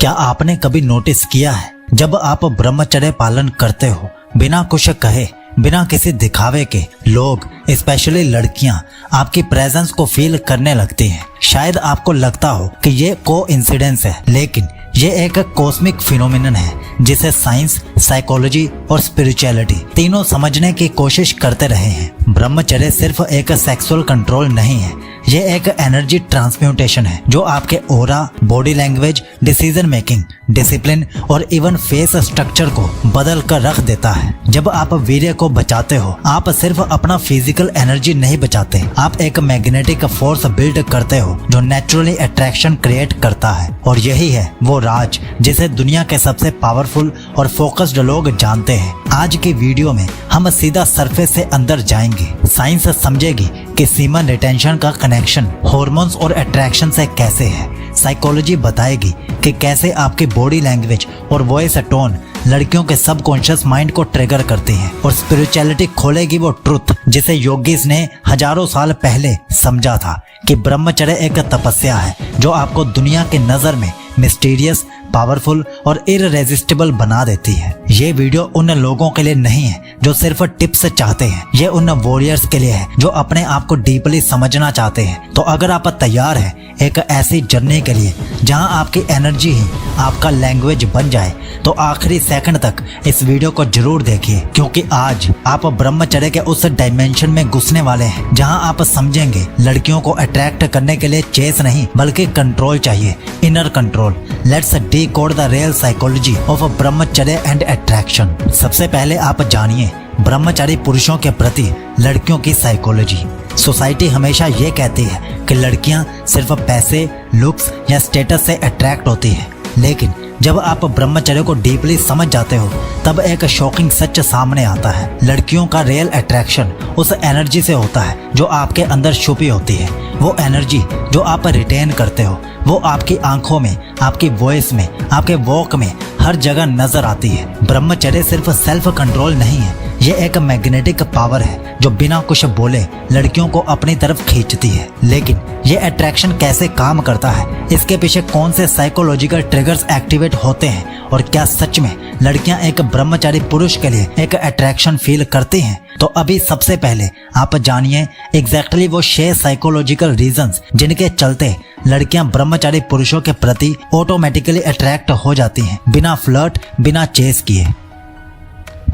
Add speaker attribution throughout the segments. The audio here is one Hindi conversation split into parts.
Speaker 1: क्या आपने कभी नोटिस किया है जब आप ब्रह्मचर्य पालन करते हो, बिना कुछ कहे, बिना किसी दिखावे के, लोग स्पेशली लड़कियां आपकी प्रेजेंस को फील करने लगती हैं। शायद आपको लगता हो कि ये कोइंसिडेंस है, लेकिन ये एक कॉस्मिक फिनोमिनन है जिसे साइंस, साइकोलॉजी और स्पिरिचुअलिटी तीनों समझने की कोशिश करते रहे हैं। ब्रह्मचर्य सिर्फ एक सेक्सुअल कंट्रोल नहीं है, ये एक एनर्जी ट्रांसम्यूटेशन है जो आपके aura, body language, decision making, discipline और इवन फेस स्ट्रक्चर को बदल कर रख देता है। जब आप वीर्य को बचाते हो, आप सिर्फ अपना फिजिकल एनर्जी नहीं बचाते, आप एक मैग्नेटिक फोर्स बिल्ड करते हो जो नेचुरली अट्रैक्शन क्रिएट करता है। और यही है वो राज जिसे दुनिया के सबसे पावरफुल और फोकस्ड लोग जानते हैं। आज की वीडियो में हम सीधा सरफेस से अंदर जाएंगे। साइंस समझेगी कि सीमन रिटेंशन का कनेक्शन हार्मोन्स और अट्रैक्शन से कैसे है। साइकोलॉजी बताएगी कि कैसे आपकी बॉडी लैंग्वेज और वॉइस टोन लड़कियों के सबकॉन्शियस माइंड को ट्रिगर करती है। और स्पिरिचुअलिटी खोलेगी वो ट्रुथ जिसे योगीज ने हजारों साल पहले समझा था कि ब्रह्मचर्य एक तपस्या है जो आपको दुनिया की नजर में मिस्टीरियस, पावरफुल और इररेजिस्टिबल बना देती है। ये वीडियो उन लोगों के लिए नहीं है जो सिर्फ टिप्स चाहते हैं, ये उन वॉरियर्स के लिए है जो अपने आप को डीपली समझना चाहते हैं। तो अगर आप तैयार हैं एक ऐसी जर्नी के लिए जहां आपकी एनर्जी ही आपका लैंग्वेज बन जाए, तो आखिरी सेकंड तक इस वीडियो को जरूर देखिए, क्योंकि आज आप ब्रह्मचर्य के उस डायमेंशन में घुसने वाले हैं जहां आप समझेंगे लड़कियों को अट्रैक्ट करने के लिए चेस नहीं बल्कि कंट्रोल चाहिए, inner control. Let's decode the real psychology of ब्रह्मचर्य एंड अट्रैक्शन। सबसे पहले आप जानिए ब्रह्मचारी पुरुषों के प्रति लड़कियों की साइकोलॉजी। सोसाइटी हमेशा ये कहती है कि लड़कियां सिर्फ पैसे, लुक्स या स्टेटस से अट्रैक्ट होती है, लेकिन जब आप ब्रह्मचर्य को डीपली समझ जाते हो तब एक शॉकिंग सच सामने आता है। लड़कियों का रियल अट्रैक्शन उस एनर्जी से होता है जो आपके अंदर छुपी होती है। वो एनर्जी जो आप रिटेन करते हो, वो आपकी आंखों में, आपकी वॉइस में, आपके वॉक में हर जगह नजर आती है। ब्रह्मचर्य सिर्फ सेल्फ कंट्रोल नहीं है, ये एक मैग्नेटिक पावर है जो बिना कुछ बोले लड़कियों को अपनी तरफ खींचती है। लेकिन ये अट्रैक्शन कैसे काम करता है, इसके पीछे कौन से साइकोलॉजिकल ट्रिगर्स एक्टिवेट होते हैं, और क्या सच में लड़कियां एक ब्रह्मचारी पुरुष के लिए एक अट्रैक्शन फील करती हैं? तो अभी सबसे पहले आप जानिए एग्जैक्टली वो 6 साइकोलॉजिकल रीजंस जिनके चलते लड़कियां ब्रह्मचारी पुरुषों के प्रति ऑटोमेटिकली अट्रैक्ट हो जाती हैं, बिना फ्लर्ट, बिना चेस किए।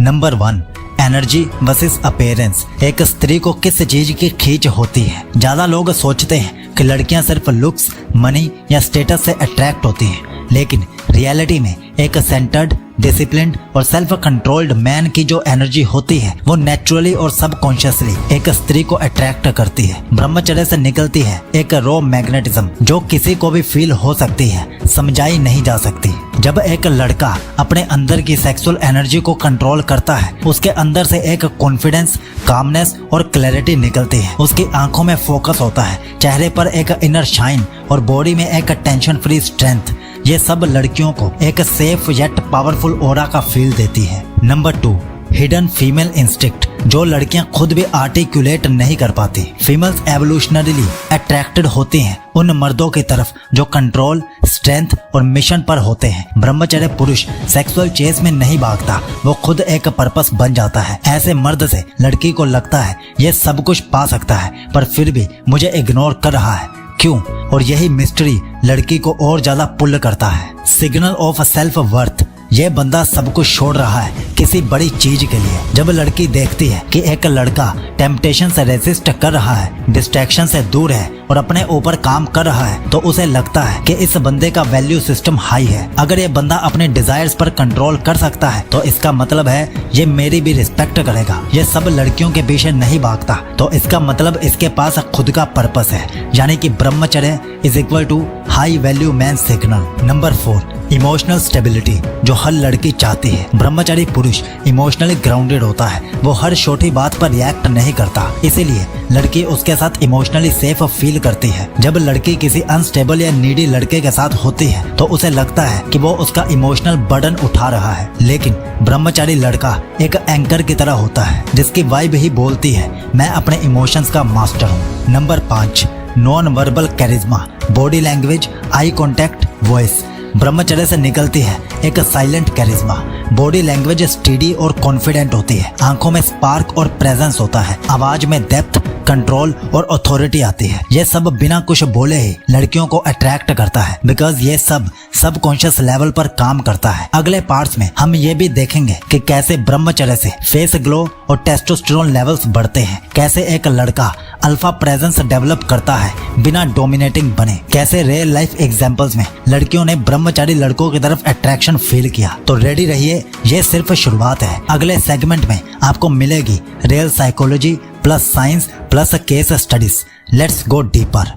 Speaker 1: Number 1, energy versus appearance. एक स्त्री को किस चीज की खींच होती है? ज्यादा लोग सोचते हैं कि लड़कियां सिर्फ लुक्स, मनी या स्टेटस से अट्रैक्ट होती हैं, लेकिन रियलिटी में एक सेंटर्ड, डिसिप्लिन्ड और सेल्फ कंट्रोल्ड मैन की जो एनर्जी होती है वो नेचुरली और सबकॉन्शियसली एक स्त्री को अट्रैक्ट करती है। ब्रह्मचर्य से निकलती है एक रॉ मैग्नेटिज्म जो किसी को भी फील हो सकती है, समझाई नहीं जा सकती। जब एक लड़का अपने अंदर की सेक्सुअल एनर्जी को कंट्रोल करता है, उसके अंदर से एक कॉन्फिडेंस, कामनेस और क्लैरिटी निकलती है। उसकी आंखों में फोकस होता है, चेहरे पर एक इनर शाइन और बॉडी में एक टेंशन फ्री स्ट्रेंथ। ये सब लड़कियों को एक सेफ येट पावरफुल ऑरा का फील देती है। नंबर 2, हिडन फीमेल इंस्टिक्ट, जो लड़कियां खुद भी आर्टिकुलेट नहीं कर पाती। फीमेल्स एवोल्यूशनरीली अट्रैक्टेड होती हैं उन मर्दों की तरफ जो कंट्रोल, स्ट्रेंथ और मिशन पर होते हैं। ब्रह्मचर्य पुरुष सेक्सुअल चेस में नहीं भागता, वो खुद एक पर्पस बन जाता है। ऐसे मर्द से लड़की को लगता है ये सब कुछ पा सकता है पर फिर भी मुझे इग्नोर कर रहा है, क्यों? और यही मिस्ट्री लड़की को और ज्यादा पुल करता है। सिग्नल ऑफ सेल्फ वर्थ, ये बंदा सब कुछ छोड़ रहा है किसी बड़ी चीज के लिए। जब लड़की देखती है कि एक लड़का टेम्पटेशन से रेजिस्ट कर रहा है, डिस्ट्रैक्शन से दूर है और अपने ऊपर काम कर रहा है, तो उसे लगता है कि इस बंदे का वैल्यू सिस्टम हाई है। अगर ये बंदा अपने डिजायर्स पर कंट्रोल कर सकता है तो इसका मतलब है ये मेरी भी रिस्पेक्ट करेगा। ये सब लड़कियों के पीछे नहीं भागता, तो इसका मतलब इसके पास खुद का पर्पस है, यानी कि ब्रह्मचर्य is equal to high value man signal. Number 4, emotional stability, जो हर लड़की चाहती है। ब्रह्मचारी पुरुष इमोशनली ग्राउंडेड होता है, वो हर छोटी बात पर रिएक्ट नहीं करता, इसीलिए लड़की उसके साथ इमोशनली सेफ फील करती है। जब लड़की किसी अनस्टेबल या नीडी लड़के के साथ होती है तो उसे लगता है कि वो उसका इमोशनल बर्डन उठा रहा है, लेकिन ब्रह्मचारी लड़का एक एंकर की तरह होता है जिसकी वाइब ही बोलती है मैं अपने इमोशंस का मास्टर हूँ। Number 5, non verbal charisma, body language, eye contact, voice. ब्रह्मचर्य से निकलती है एक silent charisma. Body language steady और कॉन्फिडेंट होती है। आंखों में स्पार्क और प्रेजेंस होता है। आवाज में डेप्थ, कंट्रोल और अथॉरिटी आती है। ये सब बिना कुछ बोले ही लड़कियों को अट्रैक्ट करता है, बिकॉज ये सब सबकॉन्शियस लेवल पर काम करता है। अगले पार्ट्स में हम ये भी देखेंगे कि कैसे ब्रह्मचर्य से फेस ग्लो और टेस्टोस्टेरोन लेवल्स बढ़ते हैं, कैसे एक लड़का अल्फा प्रेजेंस डेवलप करता है बिना डोमिनेटिंग बने, कैसे रियल लाइफ एग्जांपल्स में लड़कियों ने ब्रह्मचारी लड़कों की तरफ अट्रैक्शन फील किया। तो रेडी रहिए, ये सिर्फ शुरुआत है। अगले सेगमेंट में आपको मिलेगी real psychology plus science plus case studies. Let's go deeper.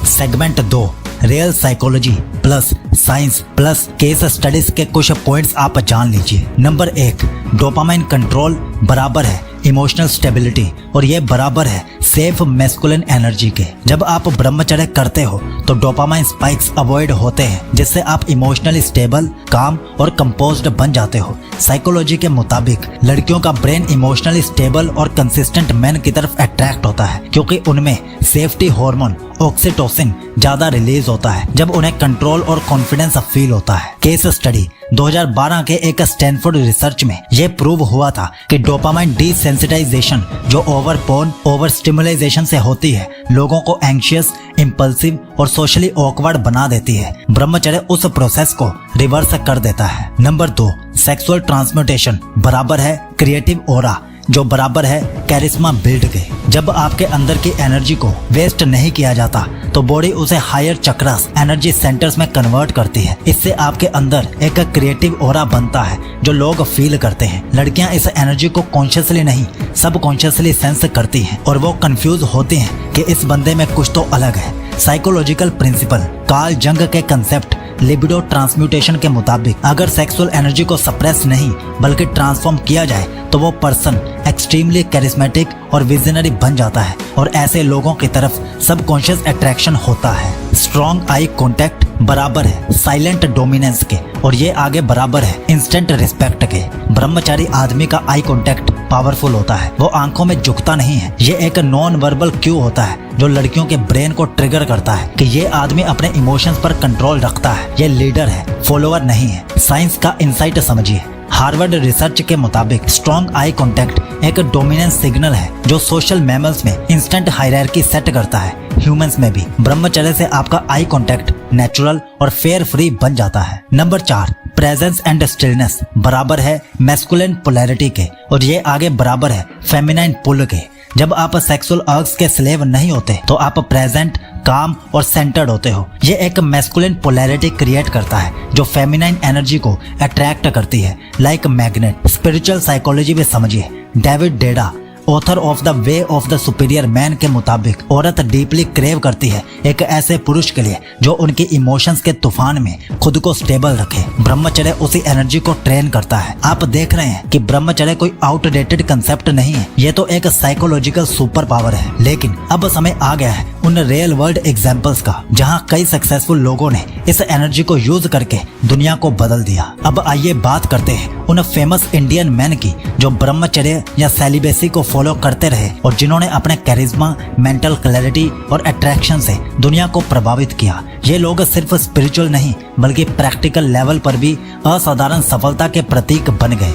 Speaker 1: Segment 2, real psychology plus science plus case studies के कुछ पॉइंट्स आप जान लीजिए। नंबर 1, डोपामाइन कंट्रोल बराबर है इमोशनल स्टेबिलिटी, और ये बराबर है सेफ मैस्कुलिन एनर्जी के। जब आप ब्रह्मचर्य करते हो तो डोपामाइन स्पाइक्स अवॉइड होते हैं, जिससे आप इमोशनली स्टेबल, काम और कंपोज्ड बन जाते हो। साइकोलॉजी के मुताबिक लड़कियों का ब्रेन इमोशनली स्टेबल और कंसिस्टेंट मैन की तरफ अट्रैक्ट होता है, क्योंकि उनमें सेफ्टी हार्मोन ऑक्सीटोसिन ज्यादा रिलीज होता है जब उन्हें कंट्रोल और कॉन्फिडेंस फील होता है। केस स्टडी 2012 के एक स्टैनफोर्ड रिसर्च में यह प्रूव हुआ था कि डोपामाइन डिसेंसिटाइजेशन जो ओवर पोर्न, ओवर स्टिमुलाइजेशन से होती है, लोगों को एंग्शियस, इंपल्सिव और सोशली ऑकवर्ड बना देती है। ब्रह्मचर्य उस प्रोसेस को रिवर्स कर देता है। नंबर 2, सेक्सुअल ट्रांसम्यूटेशन बराबर है क्रिएटिव ऑरा, जो बराबर है कैरिस्मा बिल्ड के। जब आपके अंदर की एनर्जी को वेस्ट नहीं किया जाता तो बॉडी उसे हायर चक्रास एनर्जी सेंटर्स में कन्वर्ट करती है। इससे आपके अंदर एक क्रिएटिव ऑरा बनता है जो लोग फील करते हैं। लड़कियां इस एनर्जी को कॉन्शियसली नहीं, सबकॉन्शियसली सेंस करती हैं और वो कंफ्यूज होती हैं कि इस बंदे में कुछ तो अलग है। साइकोलॉजिकल प्रिंसिपल कार्ल जंग के कंसेप्ट लिबिडो ट्रांसम्यूटेशन के मुताबिक अगर सेक्सुअल एनर्जी को सप्रेस नहीं बल्कि ट्रांसफॉर्म किया जाए तो वो पर्सन एक्सट्रीमली कैरिस्मेटिक और विजनरी बन जाता है, और ऐसे लोगों की तरफ सबकॉन्शियस अट्रैक्शन होता है। स्ट्रॉन्ग आई कांटेक्ट बराबर है साइलेंट डोमिनेंस के, और ये आगे बराबर है इंस्टेंट रिस्पेक्ट के। ब्रह्मचारी आदमी का आई कांटेक्ट पावरफुल होता है, वो आंखों में झुकता नहीं है। ये एक नॉन वर्बल क्यू होता है जो लड़कियों के ब्रेन को ट्रिगर करता है कि ये आदमी अपने इमोशंस पर कंट्रोल रखता है, ये लीडर है, फॉलोअर नहीं है। साइंस का इंसाइट समझिए। हार्वर्ड रिसर्च के मुताबिक स्ट्रॉन्ग आई कांटेक्ट एक डोमिनेंस सिग्नल है जो सोशल मैमल्स में इंस्टेंट हायरार्की सेट करता है। ह्यूमंस में भी ब्रह्मचर्य से आपका आई कांटेक्ट नेचुरल और फेयर फ्री बन जाता है। नंबर 4, प्रेजेंस एंड स्टिलनेस बराबर है मैस्कुलिन पोलैरिटी के, और ये आगे बराबर है फेमिनाइन पुल के। जब आप सेक्सुअल अर्ग्स के स्लेव नहीं होते तो आप प्रेजेंट, काम और सेंटर्ड होते हो। ये एक मैस्कुलिन पोलैरिटी क्रिएट करता है जो फेमिनाइन एनर्जी को अट्रैक्ट करती है लाइक मैग्नेट। स्पिरिचुअल साइकोलॉजी में समझिए। David डेडा author of the way of the superior man के मुताबिक औरत डीपली क्रेव करती है एक ऐसे पुरुष के लिए जो उनके इमोशंस के तूफान में खुद को स्टेबल रखे। ब्रह्मचर्य उसी एनर्जी को ट्रेन करता है। आप देख रहे हैं कि ब्रह्मचर्य कोई आउटडेटेड कंसेप्ट नहीं है, ये तो एक साइकोलॉजिकल सुपर पावर है। लेकिन अब समय आ गया है उन रियल वर्ल्ड एग्जाम्पल्स का जहां कई सक्सेसफुल लोगों ने इस एनर्जी को यूज करके दुनिया को बदल दिया। अब आइए बात करते हैं उन फेमस इंडियन मैन की जो ब्रह्मचर्य या सेलिबेसी को फॉलो करते रहे और जिन्होंने अपने कैरिज्मा, मेंटल क्लैरिटी और अट्रैक्शन से दुनिया को प्रभावित किया। ये लोग सिर्फ स्पिरिचुअल नहीं बल्कि प्रैक्टिकल लेवल पर भी असाधारण सफलता के प्रतीक बन गए।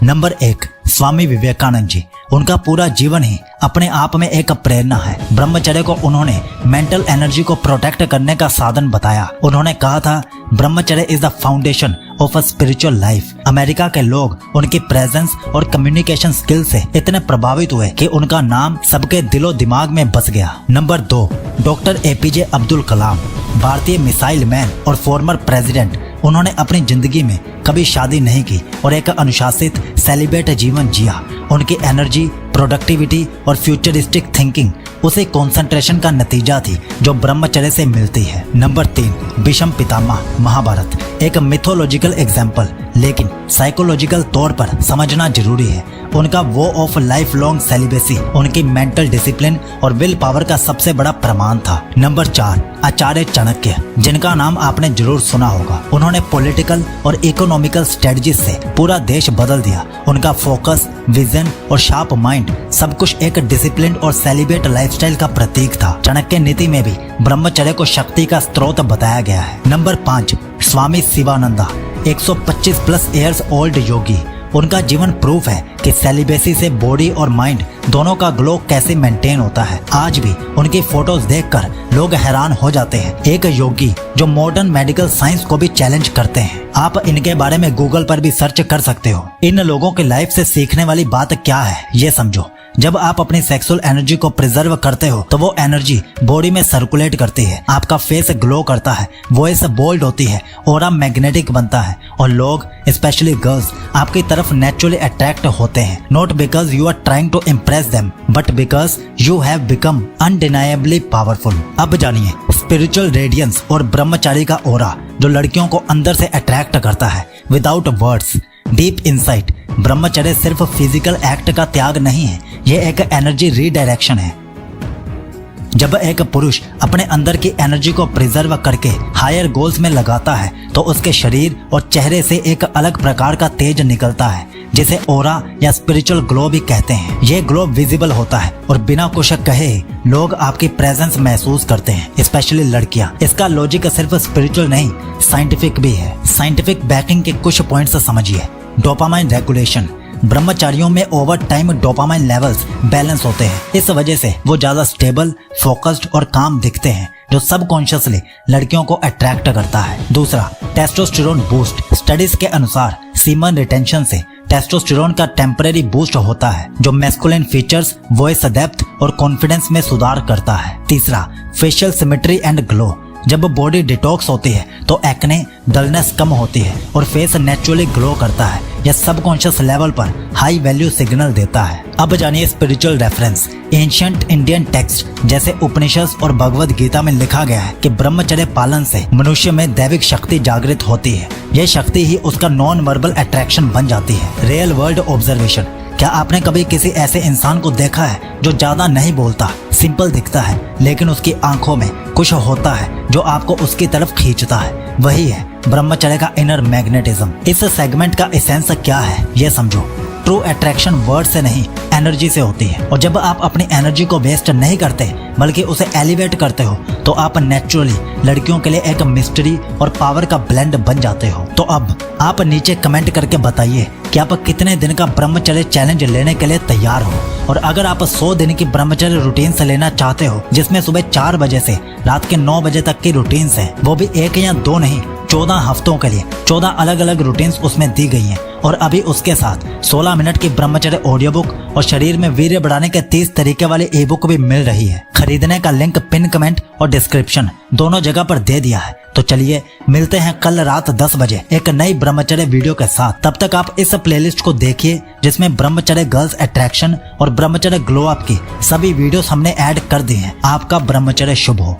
Speaker 1: नंबर 1, स्वामी विवेकानंद जी। उनका पूरा जीवन ही अपने आप में एक प्रेरणा है। ब्रह्मचर्य को उन्होंने मेंटल एनर्जी को प्रोटेक्ट करने का साधन बताया। उन्होंने कहा था ब्रह्मचर्य is the foundation of a spiritual life. America के लोग उनकी प्रेजेंस और कम्युनिकेशन स्किल से इतने प्रभावित हुए कि उनका नाम सबके दिलो दिमाग में बस गया। Number 2, doctor APJ Abdul Kalam, भारतीय मिसाइल मैन और फॉर्मर प्रेसिडेंट। उन्होंने अपनी जिंदगी में कभी शादी नहीं की और एक अनुशासित सेलिब्रेट जीवन जिया। उनकी एनर्जी, प्रोडक्टिविटी और फ्यूचरिस्टिक थिंकिंग उसी कंसंट्रेशन का नतीजा थी जो ब्रह्मचर्य से मिलती है। नंबर 3, भीष्म पितामह, महाभारत। एक मिथोलॉजिकल एग्जाम्पल लेकिन साइकोलॉजिकल तौर पर समझना जरूरी है। उनका वो ऑफ लाइफ लॉन्ग सेलिबेसी उनकी मेंटल डिसिप्लिन और विल पावर का सबसे बड़ा प्रमाण था। नंबर 4, आचार्य चाणक्य, जिनका नाम आपने जरूर सुना होगा। उन्होंने पॉलिटिकल और इकोनॉमिक एस्ट्रोनॉमिकल स्ट्रेटजी से पूरा देश बदल दिया। उनका फोकस, विजन और शार्प माइंड सब कुछ एक डिसिप्लिन और सेलिब्रेट लाइफस्टाइल का प्रतीक था। चाणक्य नीति में भी ब्रह्मचर्य को शक्ति का स्रोत बताया गया है। नंबर 5, स्वामी शिवानंदा, 125 प्लस ईयर्स ओल्ड योगी। उनका जीवन प्रूफ है कि सेलिब्रेसी से बॉडी और माइंड दोनों का ग्लो कैसे मेंटेन होता है। आज भी उनकी फोटोज देखकर लोग हैरान हो जाते हैं। एक योगी जो मॉडर्न मेडिकल साइंस को भी चैलेंज करते हैं। आप इनके बारे में गूगल पर भी सर्च कर सकते हो। इन लोगों की लाइफ से सीखने वाली बात क्या है ये समझो। जब आप अपनी सेक्सुअल एनर्जी को प्रिजर्व करते हो तो वो एनर्जी बॉडी में सर्कुलेट करती है। आपका फेस ग्लो करता है, वॉइस बोल्ड होती है, ऑरा मैग्नेटिक बनता है और लोग स्पेशली गर्ल्स आपकी तरफ नेचुरली अट्रैक्ट होते हैं। Not because you are trying to impress them but because you have become undeniably powerful. अब जानिए स्पिरिचुअल रेडियंस और ब्रह्मचारी का ऑरा जो लड़कियों को अंदर से अट्रैक्ट करता है विदाउट वर्ड्स। डीप इंसाइट, ब्रह्मचर्य सिर्फ फिजिकल एक्ट का त्याग नहीं है, यह एक एनर्जी रीडायरेक्शन है। जब एक पुरुष अपने अंदर की एनर्जी को प्रिजर्व करके हायर गोल्स में लगाता है तो उसके शरीर और चेहरे से एक अलग प्रकार का तेज निकलता है जिसे ऑरा या स्पिरिचुअल ग्लो भी कहते हैं। ये ग्लो विजिबल होता है और बिना कुछ कहे लोग आपकी प्रेजेंस महसूस करते हैं, स्पेशली लड़कियां। इसका लॉजिक सिर्फ स्पिरिचुअल नहीं, साइंटिफिक भी है। साइंटिफिक बैकिंग के कुछ पॉइंट्स समझिए। डोपामाइन रेगुलेशन, ब्रह्मचारियों में over time dopamine levels balance होते हैं। इस वजह से वो ज्यादा स्टेबल, फोकस्ड और काम दिखते हैं जो सबकॉन्शियसली लड़कियों को अट्रैक्ट करता है। दूसरा, टेस्टोस्टेरोन बूस्ट। स्टडीज के अनुसार सीमन रिटेंशन से टेस्टोस्टेरोन का टेम्परेरी बूस्ट होता है जो मैस्कुलिन फीचर्स, वॉइस डेप्थ और कॉन्फिडेंस में सुधार करता है। तीसरा, फेशियल सिमेट्री एंड ग्लो। जब बॉडी डिटॉक्स होती है तो एक्ने, डलनेस कम होती है और फेस नेचुरली ग्लो करता है। यह सबकॉन्शियस लेवल पर हाई वैल्यू सिग्नल देता है। अब जानिए spiritual reference. Ancient Indian text जैसे उपनिषद और भगवद गीता में लिखा गया है कि ब्रह्मचर्य पालन से मनुष्य में दैविक शक्ति जागृत होती है। यह शक्ति ही उसका नॉन वर्बल अट्रैक्शन बन जाती है। रियल वर्ल्ड ऑब्जर्वेशन, क्या आपने कभी किसी ऐसे इंसान को देखा है जो ज्यादा नहीं बोलता, सिंपल दिखता है लेकिन उसकी आंखों में कुछ होता है जो आपको उसकी तरफ खींचता है? वही है ब्रह्मचर्य का इनर मैग्नेटिज्म। इस सेगमेंट का एसेंस क्या है ये समझो। ट्रू अट्रैक्शन वर्ड से नहीं, एनर्जी से होती है। और जब आप अपनी एनर्जी को वेस्ट नहीं करते बल्कि उसे एलिवेट करते हो तो आप नेचुरली लड़कियों के लिए एक मिस्ट्री और पावर का ब्लेंड बन जाते हो। तो अब आप नीचे कमेंट करके बताइए कि आप कितने दिन का ब्रह्मचर्य चैलेंज लेने के लिए तैयार हो। और अगर आप 100 दिन की ब्रह्मचर्य रूटीन से लेना चाहते हो जिसमें सुबह 4 बजे से रात के 9 बजे तक की रूटीन है, वो भी 1 या 2 नहीं 14 हफ्तों के लिए 14 अलग अलग रूटीन्स उसमें दी गई हैं। और अभी उसके साथ 16 मिनट की ब्रह्मचर्य ऑडियो बुक और शरीर में वीर्य बढ़ाने के 30 तरीके वाली ई बुक भी मिल रही है। खरीदने का लिंक पिन कमेंट और डिस्क्रिप्शन दोनों जगह पर दे दिया है। तो चलिए मिलते हैं कल रात 10 बजे एक नई ब्रह्मचर्य वीडियो के साथ। तब तक आप इस प्लेलिस्ट को देखिए जिसमें ब्रह्मचर्य गर्ल्स अट्रैक्शन और ब्रह्मचर्य ग्लो अप की सभी वीडियोस हमने ऐड कर दी हैं। आपका ब्रह्मचर्य शुभ हो।